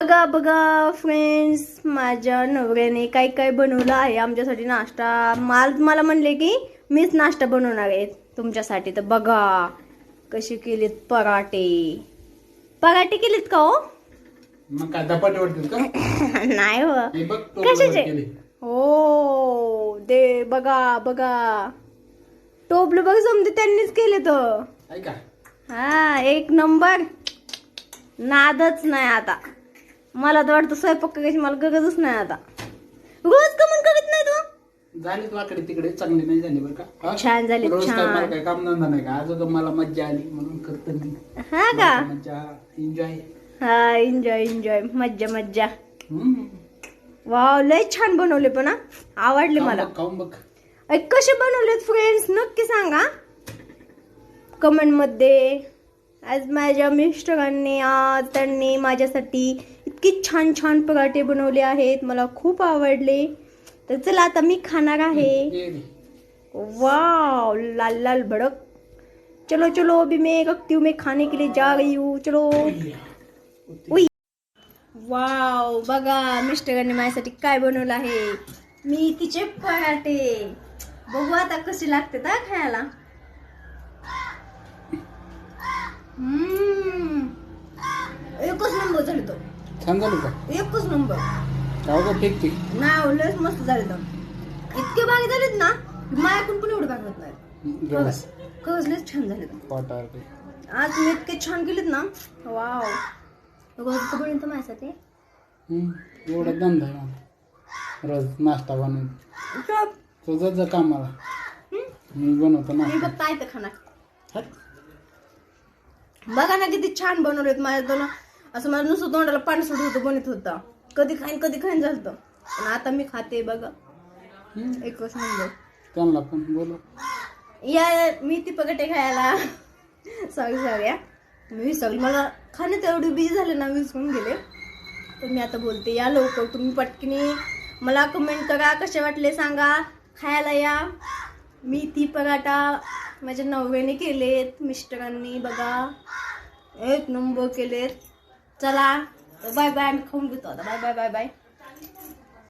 बघा बघा फ्रेंड्स, माझ्या नवऱ्याने काय काय बनवलं आहे आमच्यासाठी नाश्ता. मला म्हणले की मीच नाश्ता बनवणार आहे तुमच्यासाठी. तर बघा कशी केलीत पराठे. पराठे केलीत का हो? मग काय धपाटे वाटतील का? नाही हो, हे बघ कशाचे? केले. हो दे बघा बघा, टोपलं बघ समजे त्यांनीच केले तर. ऐका हा एक नंबर. नादच नाही आता. मला तर वाटतं स्वयंपाक करायची मला गरजच नाही आता. रोज कमन करत नाही तू? झाली तू आकडे तिकडे चांगली नाही झाली बरं का? हा? छान झाली, रोज काय मला छान. काय काम धंदा नाही का? आज तर मला मज्जा आली म्हणून करतो मी. हा का? मज्जा एन्जॉय. हा एन्जॉय एन्जॉय, मज्जा मज्जा. वाव लय छान बनवले पण हा, आवडले मला. खाऊन बघ. कसे बनवलेत फ्रेंड्स नक्की सांगा कमेंट मध्ये. आज माझ्या मिस्टरांनी त्यांनी माझ्यासाठी इतकी छान छान पराठे बनवले आहेत, मला खूप आवडले. तर चला आता मी खाणार आहे. वाव लाल लाल भडक. चलो चलो अभी मैं रखती हूँ, मैं खाने के लिए जा रही हूँ. चलो. उई. वाव बघा मिस्टरांनी माझ्यासाठी काय बनवलं आहे. मी तिचे पराठे बघू आता कसे लागते ना खायला. एकच नंबर झाले तो. छान झालं का? एकच नंबर. ठीक ठीक. नाही लयच मस्त झाले तर. इतके भारी झालेत ना, माझ्याकडून पण एवढे भारी होत नाही. खरंच लयच छान झाले. आज मी इतके छान केलेत ना. वाव रोज बनवतो माझ्यासाठी. एवढा धंदा आहे मला. रोज नाश्ता बनवून तुझं कामाला मी बनवतो मी नाश्ता. फक्त आहे तर खाणार. बघा ना किती छान बनवलेत माझ्या दोन. असं मला नुसतं तोंडाला पाणी सुट होतं बनत होतं. कधी खाईन झालं. पण आता मी खाते बघा. एकच नंबर. त्यांना पण बोलू या मी ती पगटे खायला. सॉरी मी विसरली. मला खाण्यात एवढी बिझी झाले ना, विसरून गेले. तर मी आता बोलते या लवकर तुम्ही पटकीने मला कमेंट करा कसे वाटले सांगा. खायला या. मी ती पराठा माझ्या नवऱ्याने केलेत, मिस्टरांनी बघा एक नंबर केलेत. चला बाय बाय, आम्ही खाऊन घेतो आता. Bye bye bye bye.